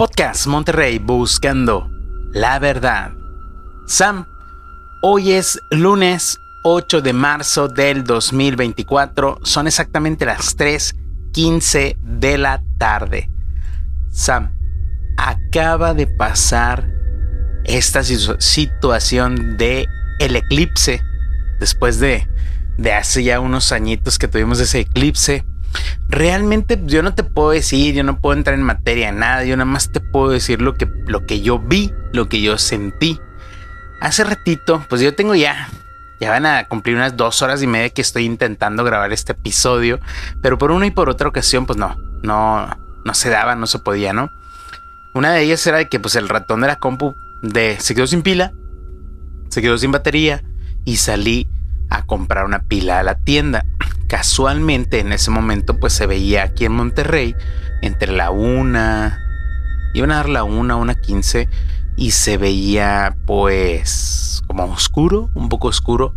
Podcast Monterrey buscando la verdad. Sam, hoy es lunes 8 de marzo del 2024. Son exactamente las 3:15 de la tarde. Sam, acaba de pasar esta situación de el eclipse. Después de hace ya unos añitos que tuvimos ese eclipse. Realmente yo no te puedo decir, yo no puedo entrar en materia de nada, yo nada más te puedo decir lo que yo vi, lo que yo sentí. Hace ratito, pues yo tengo ya van a cumplir unas 2 horas y media que estoy intentando grabar este episodio, pero por una y por otra ocasión, pues no se daba, no se podía, ¿no? Una de ellas era de que pues el ratón de la compu se quedó sin pila, se quedó sin batería y salí a comprar una pila a la tienda. Casualmente en ese momento pues se veía aquí en Monterrey entre la 1, iban a dar la 1:15 y se veía pues como oscuro, un poco oscuro,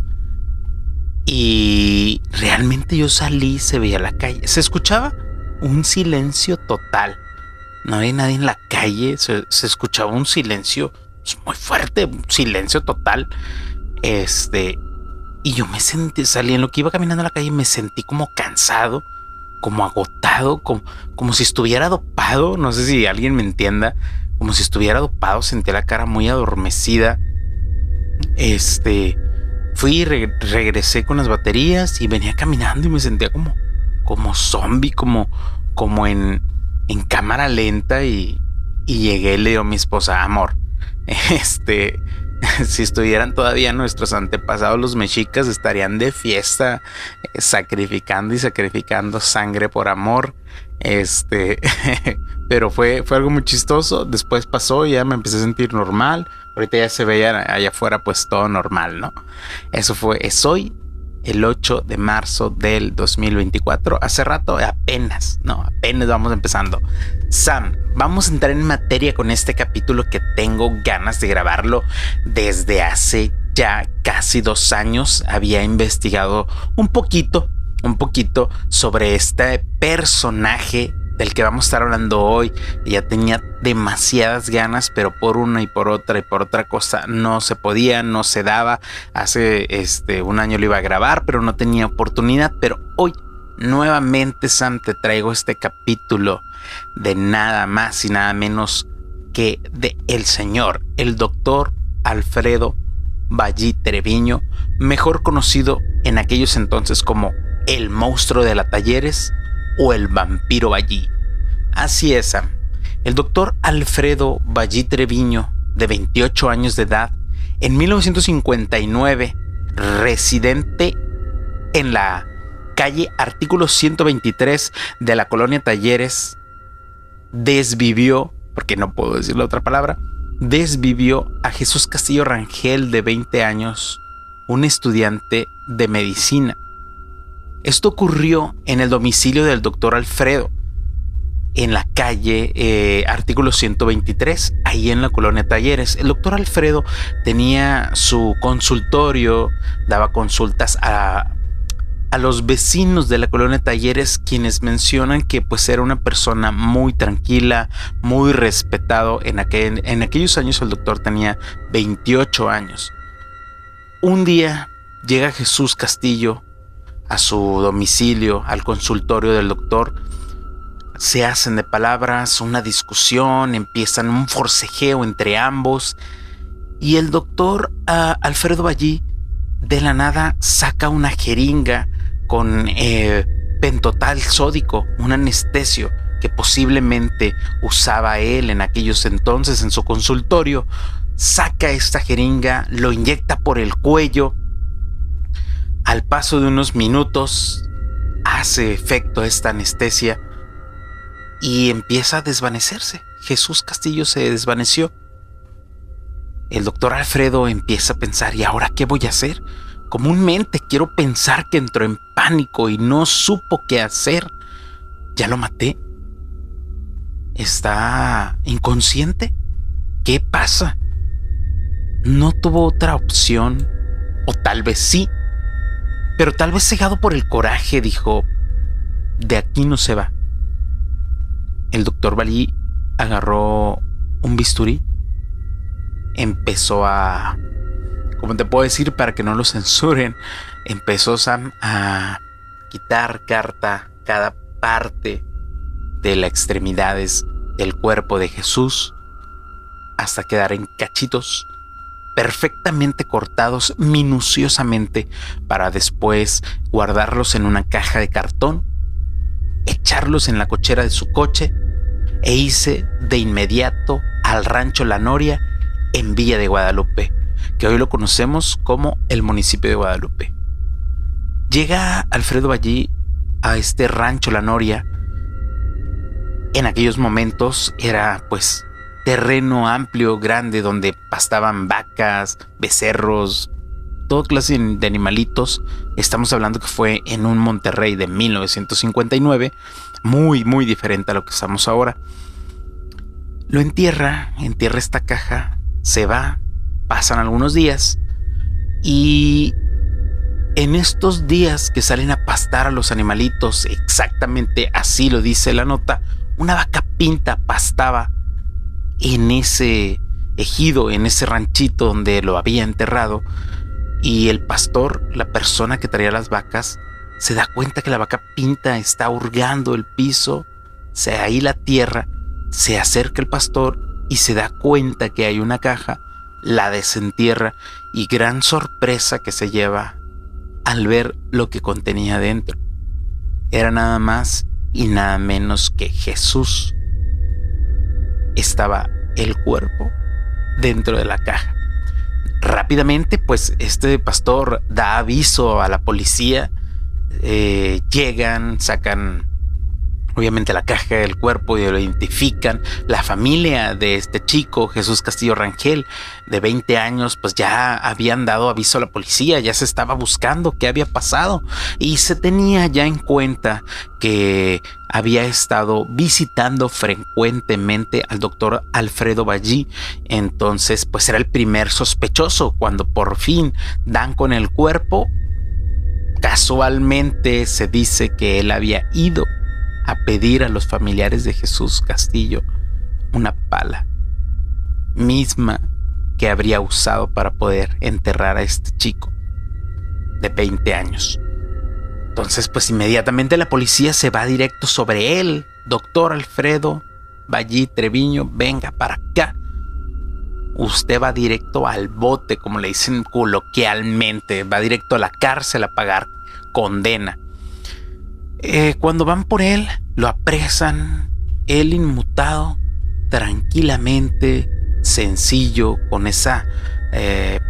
y realmente yo salí, se veía la calle, se escuchaba un silencio total, no había nadie en la calle, se escuchaba un silencio muy fuerte, un silencio total, y yo me sentí, salí en lo que iba caminando a la calle, me sentí como cansado, como agotado, como si estuviera dopado. No sé si alguien me entienda. Como si estuviera dopado, sentí la cara muy adormecida. Fui y regresé con las baterías y venía caminando y me sentía como zombie, como en cámara lenta y llegué y le digo a mi esposa, amor, si estuvieran todavía nuestros antepasados los mexicas estarían de fiesta, sacrificando sangre por amor. Pero fue algo muy chistoso. Después pasó y ya me empecé a sentir normal. Ahorita ya se veía allá afuera pues todo normal, ¿no? Es hoy el 8 de marzo del 2024. Hace rato apenas vamos empezando. Sam, vamos a entrar en materia con este capítulo que tengo ganas de grabarlo desde hace ya casi 2 años. Había investigado un poquito sobre este personaje del que vamos a estar hablando hoy. Ya tenía demasiadas ganas, pero por una y por otra cosa no se podía, no se daba. Hace 1 año lo iba a grabar, pero no tenía oportunidad. Pero hoy nuevamente, Sam, te traigo este capítulo de nada más y nada menos que de el señor, el doctor Alfredo Ballí Treviño, mejor conocido en aquellos entonces como el monstruo de la Talleres o el vampiro Ballí. Así es, Sam. El doctor Alfredo Ballí Treviño, de 28 años de edad, en 1959, residente en la calle Artículo 123 de la colonia Talleres, desvivió, porque no puedo decir la otra palabra, desvivió a Jesús Castillo Rangel, de 20 años, un estudiante de medicina. Esto ocurrió en el domicilio del doctor Alfredo, en la calle Artículo 123, ahí en la colonia Talleres. El doctor Alfredo tenía su consultorio, daba consultas a los vecinos de la colonia Talleres, quienes mencionan que pues era una persona muy tranquila, muy respetado. En aquellos años el doctor tenía 28 años. Un día llega Jesús Castillo a su domicilio, al consultorio del doctor. Se hacen de palabras, una discusión, empiezan un forcejeo entre ambos y el doctor Alfredo Ballí de la nada saca una jeringa con pentotal sódico, un anestesio que posiblemente usaba él en aquellos entonces en su consultorio. Saca esta jeringa, lo inyecta por el cuello. Al paso de unos minutos hace efecto esta anestesia y empieza a desvanecerse. Jesús Castillo se desvaneció. El doctor Alfredo empieza a pensar, ¿y ahora qué voy a hacer? Comúnmente quiero pensar que entró en pánico y no supo qué hacer. ¿Ya lo maté? ¿Está inconsciente? ¿Qué pasa? No tuvo otra opción, o tal vez sí, pero tal vez cegado por el coraje dijo, de aquí no se va. El doctor Ballí agarró un bisturí, empezó a, ¿cómo te puedo decir para que no lo censuren? Empezó Sam a quitar cada parte de las extremidades del cuerpo de Jesús hasta quedar en cachitos perfectamente cortados minuciosamente para después guardarlos en una caja de cartón, echarlos en la cochera de su coche e irse de inmediato al rancho La Noria en Villa de Guadalupe, que hoy lo conocemos como el municipio de Guadalupe. Llega Alfredo Ballí a este rancho La Noria. En aquellos momentos era pues terreno amplio, grande, donde pastaban vacas, becerros, toda clase de animalitos. Estamos hablando que fue en un Monterrey de 1959, muy diferente a lo que estamos ahora. Lo entierra esta caja, se va, pasan algunos días y en estos días que salen a pastar a los animalitos, exactamente así lo dice la nota, una vaca pinta pastaba en ese ejido, en ese ranchito donde lo había enterrado, y el pastor, la persona que traía las vacas, se da cuenta que la vaca pinta está hurgando el piso, ahí la tierra, se acerca el pastor y se da cuenta que hay una caja, la desentierra y gran sorpresa que se lleva al ver lo que contenía dentro. Era nada más y nada menos que Jesús. Estaba el cuerpo dentro de la caja. Rápidamente, pues este pastor da aviso a la policía. Llegan, sacan obviamente la caja del cuerpo y lo identifican. La familia de este chico, Jesús Castillo Rangel, de 20 años, pues ya habían dado aviso a la policía, ya se estaba buscando qué había pasado y se tenía ya en cuenta que había estado visitando frecuentemente al doctor Alfredo Ballí. Entonces, pues era el primer sospechoso. Cuando por fin dan con el cuerpo, casualmente se dice que él había ido a pedir a los familiares de Jesús Castillo una pala, misma que habría usado para poder enterrar a este chico de 20 años. Entonces, pues inmediatamente la policía se va directo sobre él. Doctor Alfredo Ballí Treviño, venga para acá. Usted va directo al bote, como le dicen coloquialmente, va directo a la cárcel a pagar condena. Cuando van por él, lo apresan, él inmutado, tranquilamente, sencillo, con esa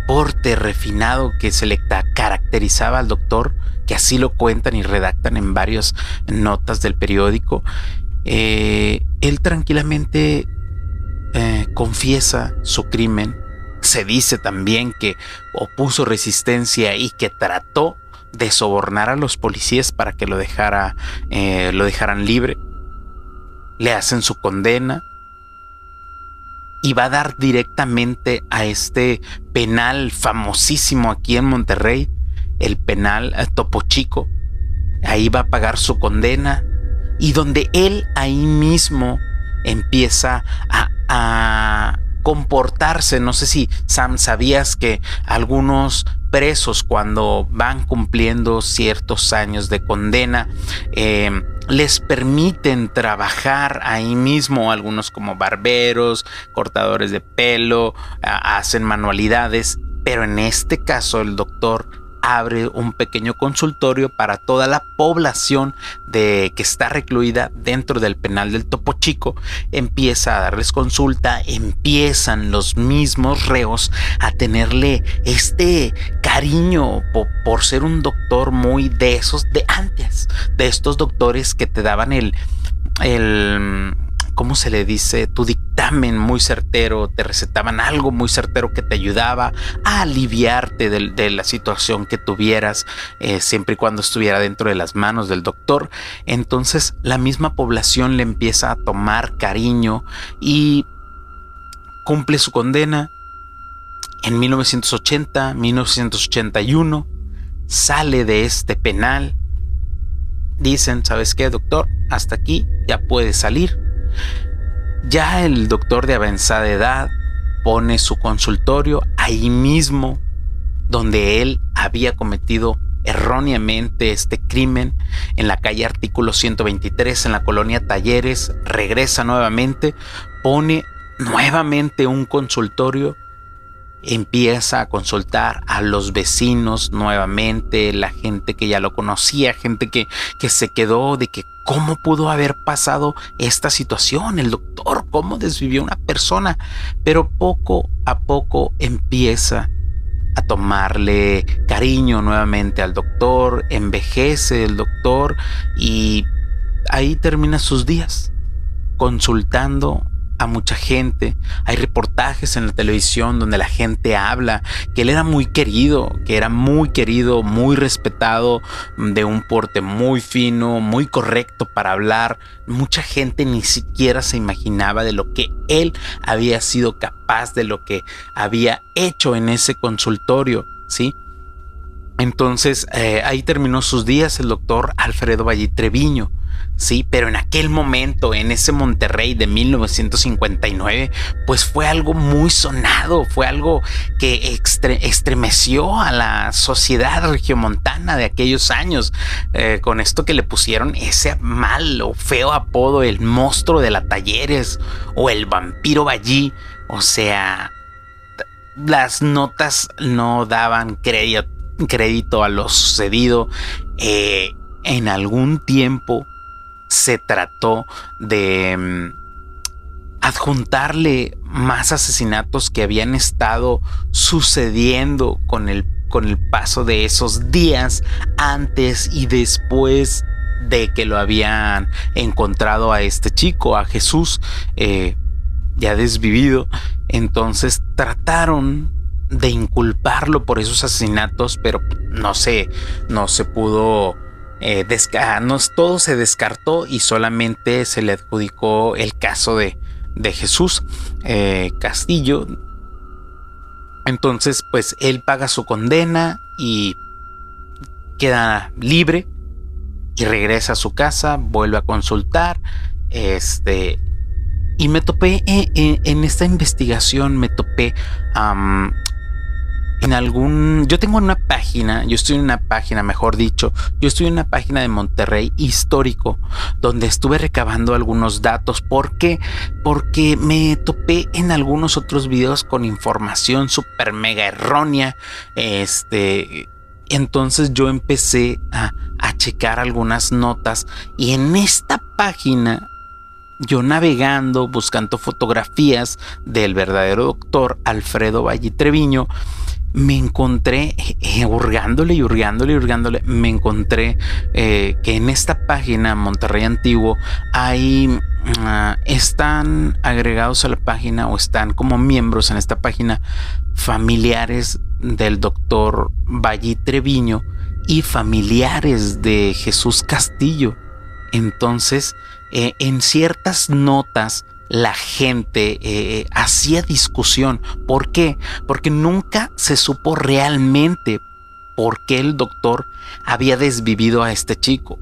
porte refinado que se le caracterizaba al doctor, que así lo cuentan y redactan en varias notas del periódico. Él tranquilamente confiesa su crimen. Se dice también que opuso resistencia y que trató de sobornar a los policías para que lo dejaran libre. Le hacen su condena y va a dar directamente a este penal famosísimo aquí en Monterrey, el penal Topo Chico. Ahí va a pagar su condena y donde él ahí mismo empieza a comportarse. No sé si, Sam, sabías que algunos presos, cuando van cumpliendo ciertos años de condena, les permiten trabajar ahí mismo, algunos como barberos, cortadores de pelo, hacen manualidades, pero en este caso el doctor abre un pequeño consultorio para toda la población que está recluida dentro del penal del Topo Chico. Empieza a darles consulta, empiezan los mismos reos a tenerle este cariño por ser un doctor muy de esos de antes, de estos doctores que te daban el ¿cómo se le dice? Tu dictamen muy certero, te recetaban algo muy certero que te ayudaba a aliviarte de la situación que tuvieras, siempre y cuando estuviera dentro de las manos del doctor. Entonces la misma población le empieza a tomar cariño y cumple su condena. En 1980, 1981, sale de este penal. Dicen, ¿sabes qué, doctor? Hasta aquí ya puede salir. Ya el doctor de avanzada edad pone su consultorio ahí mismo donde él había cometido erróneamente este crimen, en la calle Artículo 123, en la colonia Talleres. Regresa nuevamente, pone nuevamente un consultorio, empieza a consultar a los vecinos nuevamente, la gente que ya lo conocía, gente que se quedó de que cómo pudo haber pasado esta situación, el doctor, cómo desvivió una persona. Pero poco a poco empieza a tomarle cariño nuevamente al doctor, envejece el doctor y ahí termina sus días consultando a mucha gente. Hay reportajes en la televisión donde la gente habla que él era muy querido, muy respetado, de un porte muy fino, muy correcto para hablar. Mucha gente ni siquiera se imaginaba de lo que él había sido capaz, de lo que había hecho en ese consultorio, ¿sí? Entonces ahí terminó sus días el doctor Alfredo Vallí Treviño, sí, pero en aquel momento, en ese Monterrey de 1959, pues fue algo muy sonado, fue algo que estremeció a la sociedad regiomontana de aquellos años, con esto que le pusieron ese mal o feo apodo, el monstruo de la Talleres o el vampiro Vallí. O sea, las notas no daban crédito a lo sucedido. En algún tiempo se trató de adjuntarle más asesinatos que habían estado sucediendo con el paso de esos días, antes y después de que lo habían encontrado a este chico, a Jesús, ya desvivido. Entonces trataron de inculparlo por esos asesinatos, pero no se pudo, todo se descartó y solamente se le adjudicó el caso de Jesús Castillo. Entonces pues él paga su condena y queda libre y regresa a su casa, vuelve a consultar, y me topé en esta investigación, me topé yo tengo una página, yo estoy en una página de Monterrey histórico, donde estuve recabando algunos datos. ¿Por qué? Porque me topé en algunos otros videos con información súper mega errónea. Entonces yo empecé a checar algunas notas, y en esta página, yo navegando, buscando fotografías del verdadero doctor Alfredo Vallí Treviño, me encontré, hurgándole, me encontré que en esta página, Monterrey Antiguo, están agregados a la página, o están como miembros en esta página, familiares del doctor Vallí Treviño y familiares de Jesús Castillo. Entonces, en ciertas notas, la gente hacía discusión. ¿Por qué? Porque nunca se supo realmente por qué el doctor había desvivido a este chico.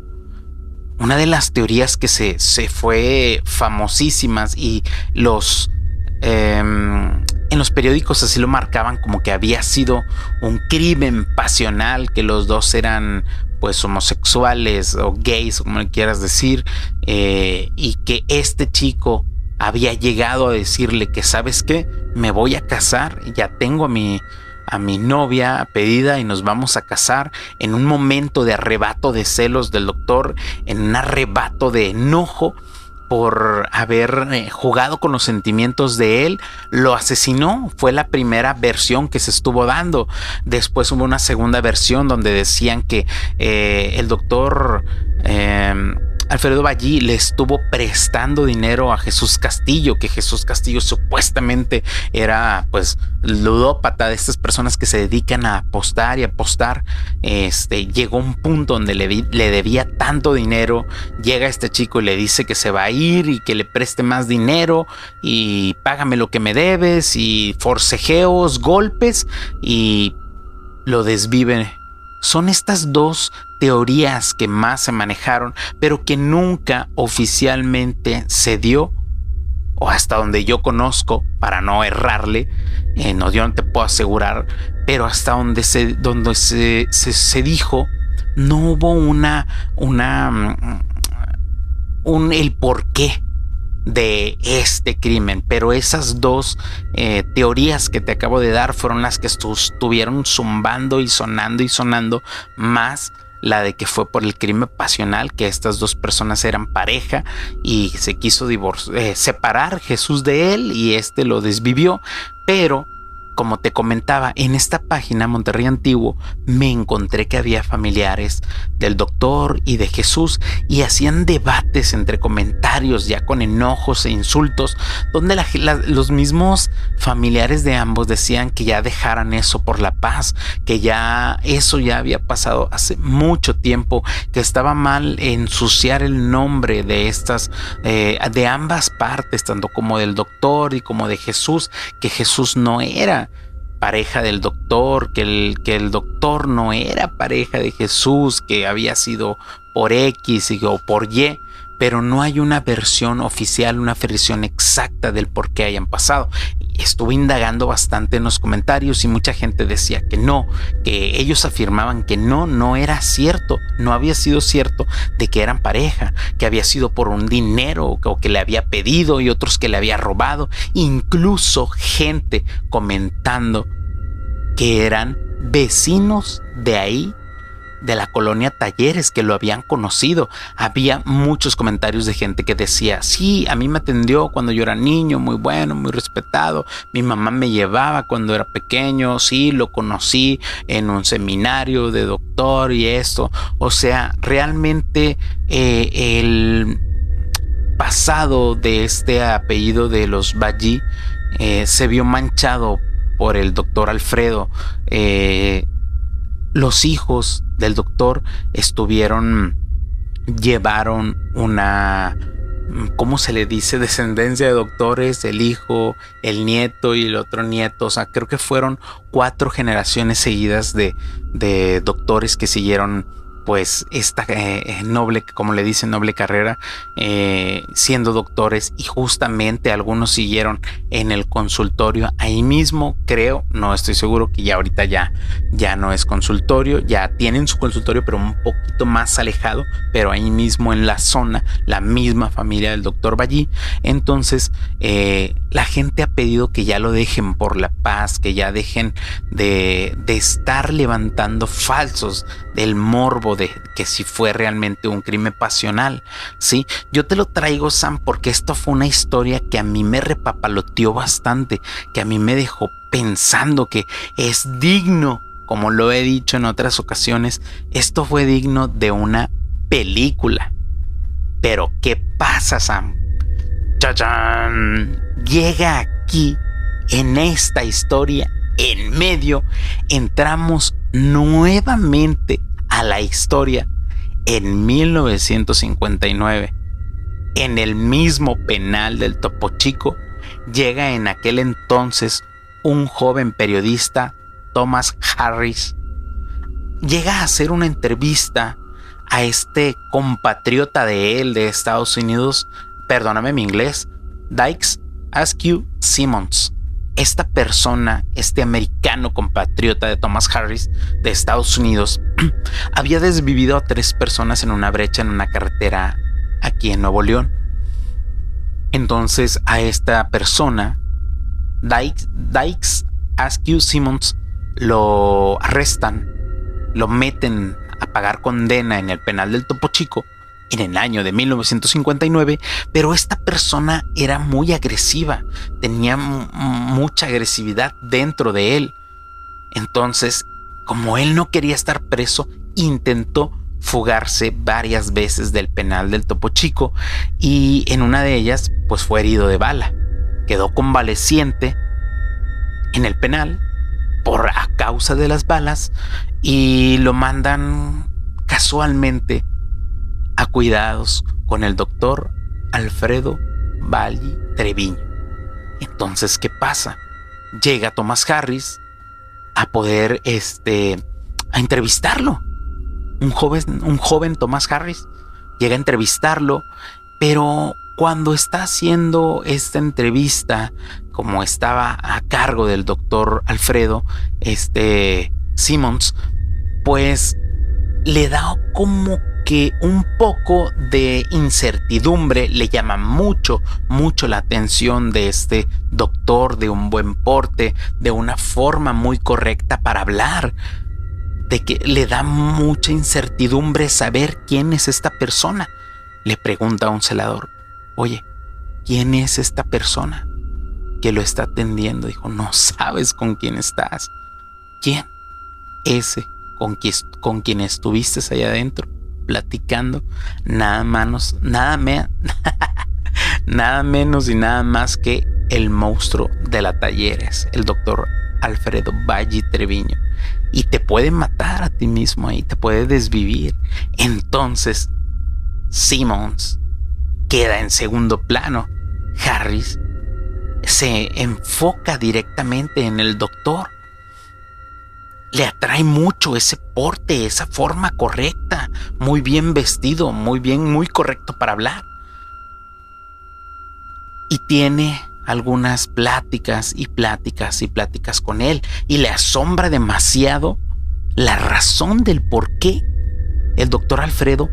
Una de las teorías que se fue famosísimas, y en los periódicos así lo marcaban, como que había sido un crimen pasional, que los dos eran pues homosexuales o gays, o como le quieras decir, y que este chico había llegado a decirle que, ¿sabes qué? Me voy a casar, ya tengo a mi novia pedida y nos vamos a casar, en un momento de arrebato de celos del doctor, en un arrebato de enojo por haber jugado con los sentimientos de él, lo asesinó. Fue la primera versión que se estuvo dando. Después hubo una segunda versión donde decían que el doctor Alfredo Vallí le estuvo prestando dinero a Jesús Castillo, que Jesús Castillo supuestamente era pues ludópata, de estas personas que se dedican a apostar y apostar. Llegó un punto donde le debía tanto dinero, llega este chico y le dice que se va a ir y que le preste más dinero y págame lo que me debes, y forcejeos, golpes, y lo desvive. Son estas dos teorías que más se manejaron, pero que nunca oficialmente se dio o hasta donde yo conozco, para no errarle, no, yo no te puedo asegurar, pero hasta donde se dijo, no hubo el porqué de este crimen, pero esas dos teorías que te acabo de dar fueron las que estuvieron zumbando y sonando más la de que fue por el crimen pasional, que estas dos personas eran pareja y se quiso separar Jesús de él y este lo desvivió. Pero como te comentaba, en esta página Monterrey Antiguo me encontré que había familiares del doctor y de Jesús y hacían debates entre comentarios ya con enojos e insultos, donde los mismos familiares de ambos decían que ya dejaran eso por la paz, que ya eso ya había pasado hace mucho tiempo, que estaba mal ensuciar el nombre de de ambas partes, tanto como del doctor y como de Jesús, que Jesús no era pareja del doctor, que el doctor no era pareja de Jesús, que había sido por X o por Y, pero no hay una versión oficial, una versión exacta del por qué hayan pasado. Estuve indagando bastante en los comentarios y mucha gente decía que no, que ellos afirmaban que no era cierto, no había sido cierto de que eran pareja, que había sido por un dinero o que le había pedido, y otros que le había robado, incluso gente comentando que eran vecinos de ahí, de la colonia Talleres, que lo habían conocido. Había muchos comentarios de gente que decía: sí, a mí me atendió cuando yo era niño, muy bueno, muy respetado, mi mamá me llevaba cuando era pequeño, sí, lo conocí en un seminario de doctor y esto. O sea, realmente el pasado de este apellido de los Ballí se vio manchado por el doctor Alfredo. Los hijos del doctor llevaron una, ¿cómo se le dice? Descendencia de doctores, el hijo, el nieto y el otro nieto. O sea, creo que fueron 4 generaciones seguidas de doctores que siguieron pues esta noble, como le dicen, noble carrera, siendo doctores, y justamente algunos siguieron en el consultorio ahí mismo, creo, no estoy seguro, que ya ahorita ya no es consultorio, ya tienen su consultorio pero un poquito más alejado, pero ahí mismo en la zona, la misma familia del doctor Ballí. Entonces la gente ha pedido que ya lo dejen por la paz, que ya dejen de estar levantando falsos del morbo de que si fue realmente un crimen pasional. Sí, yo te lo traigo, Sam, porque esto fue una historia que a mí me repapaloteó bastante, que a mí me dejó pensando que es digno, como lo he dicho en otras ocasiones, esto fue digno de una película. Pero ¿qué pasa, Sam? ¡Chachán! Llega aquí, en esta historia, en medio, entramos nuevamente a la historia en 1959. En el mismo penal del Topo Chico llega en aquel entonces un joven periodista, Thomas Harris. Llega a hacer una entrevista a este compatriota de él de Estados Unidos, perdóname mi inglés, Dykes Askew Simmons. Esta persona, este americano compatriota de Thomas Harris de Estados Unidos, había desvivido a 3 personas en una brecha en una carretera aquí en Nuevo León. Entonces a esta persona, Dykes Askew Simmons, lo arrestan, lo meten a pagar condena en el penal del Topo Chico en el año de 1959, pero esta persona era muy agresiva, tenía mucha agresividad dentro de él. Entonces, como él no quería estar preso, intentó fugarse varias veces del penal del Topo Chico, y en una de ellas pues fue herido de bala. Quedó convaleciente en el penal a causa de las balas, y lo mandan casualmente a cuidados con el doctor Alfredo Ballí Treviño. Entonces, ¿qué pasa? Llega Thomas Harris a poder a entrevistarlo. Un joven Thomas Harris llega a entrevistarlo, pero Cuando está haciendo esta entrevista, como estaba a cargo del doctor Alfredo, Simmons, pues le da como que un poco de incertidumbre. Le llama mucho la atención de este doctor, de un buen porte, de una forma muy correcta para hablar, de que le da mucha incertidumbre saber quién es esta persona. Le pregunta a un celador: oye, ¿quién es esta persona que lo está atendiendo? Dijo: no sabes con quién estás. ¿Quién? Ese con quien estuviste allá adentro platicando, nada menos y nada más que el monstruo de la Talleres, el doctor Alfredo Baggi Treviño. Y te puede matar a ti mismo ahí, te puede desvivir. Entonces Simmons queda en segundo plano. Harris se enfoca directamente en el doctor. Le atrae mucho ese porte, esa forma correcta, muy bien vestido, muy correcto para hablar. Y tiene algunas pláticas con él, y le asombra demasiado la razón del por qué el doctor Alfredo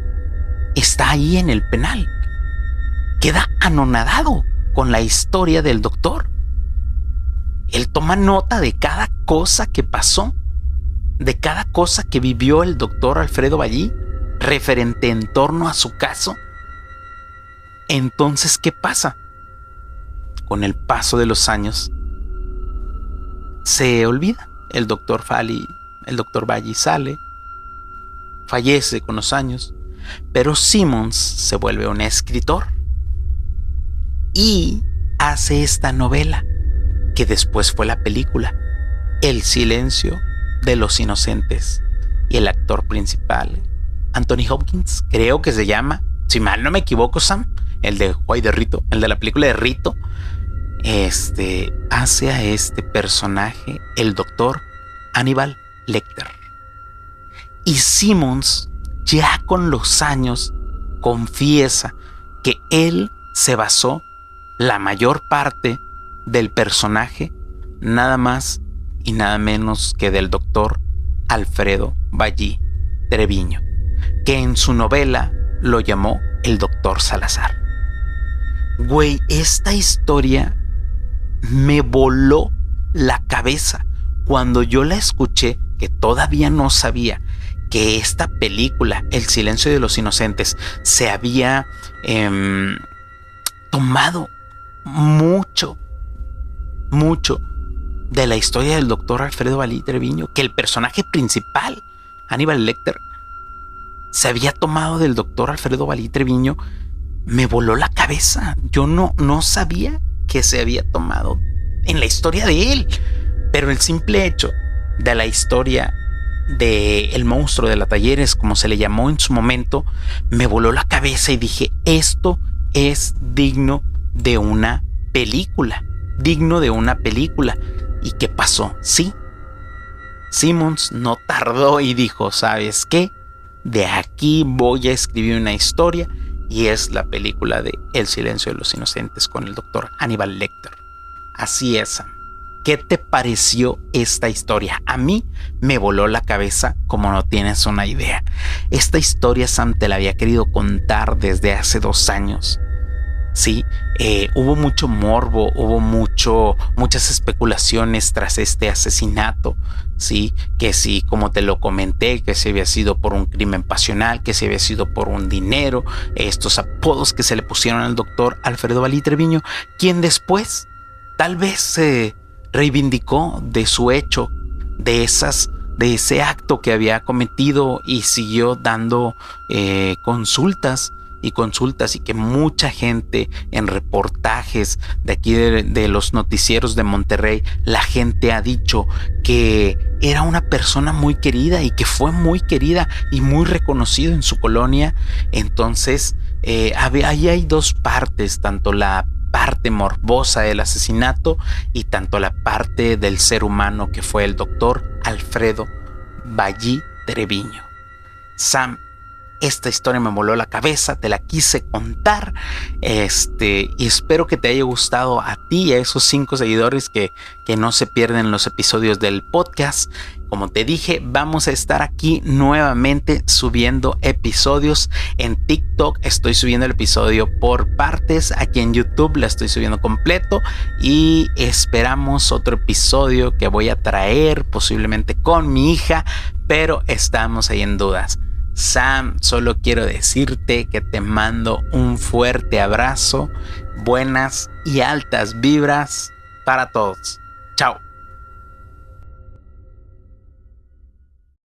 está ahí en el penal. Queda anonadado con la historia del doctor. Él toma nota de cada cosa que pasó, de cada cosa que vivió el doctor Alfredo Baggi referente en torno a su caso. Entonces, ¿qué pasa? Con el paso de los años se olvida. El doctor Baggi sale, fallece con los años, pero Simmons se vuelve un escritor y hace esta novela que después fue la película El silencio de los inocentes, y el actor principal, Anthony Hopkins, creo que se llama, si mal no me equivoco, Sam, el de Juay de Rito, el de la película de Rito, hace a este personaje, el doctor Hannibal Lecter. Y Simmons, ya con los años, confiesa que él se basó la mayor parte del personaje nada más y nada menos que del doctor Alfredo Baggi Treviño, que en su novela lo llamó el doctor Salazar. Güey, esta historia me voló la cabeza cuando yo la escuché, que todavía no sabía que esta película, El silencio de los inocentes, se había tomado mucho de la historia del doctor Alfredo Baggi Treviño, que el personaje principal, Hannibal Lecter, se había tomado del doctor Alfredo Baggi Treviño. Me voló la cabeza. Yo no sabía que se había tomado en la historia de él, pero el simple hecho de la historia de el monstruo de la Talleres, como se le llamó en su momento, me voló la cabeza y dije: esto es digno de una película. ¿Y qué pasó? Sí, Simmons no tardó y dijo: ¿sabes qué? De aquí voy a escribir una historia, y es la película de El silencio de los inocentes con el doctor Hannibal Lecter. Así es, Sam. ¿Qué te pareció esta historia? A mí me voló la cabeza como no tienes una idea. Esta historia, Sam, te la había querido contar desde hace 2 años. Sí, hubo mucho morbo, hubo muchas especulaciones tras este asesinato, sí, que sí, como te lo comenté, que si había sido por un crimen pasional, que si había sido por un dinero, estos apodos que se le pusieron al doctor Alfredo Baggi Treviño, quien después tal vez se reivindicó de su hecho, de ese acto que había cometido, y siguió dando consultas y que mucha gente en reportajes de aquí de los noticieros de Monterrey, la gente ha dicho que era una persona muy querida y que fue muy querida y muy reconocido en su colonia. Entonces ahí hay 2 partes, tanto la parte morbosa del asesinato y tanto la parte del ser humano que fue el doctor Alfredo Baggi Treviño. Sam, esta historia me voló la cabeza, te la quise contar, y espero que te haya gustado a ti y a esos 5 seguidores que no se pierden los episodios del podcast. Como te dije, vamos a estar aquí nuevamente subiendo episodios en TikTok. Estoy subiendo el episodio por partes. Aquí en YouTube la estoy subiendo completo. Y esperamos otro episodio que voy a traer posiblemente con mi hija. Pero estamos ahí en dudas. Sam, solo quiero decirte que te mando un fuerte abrazo. Buenas y altas vibras para todos. Chao.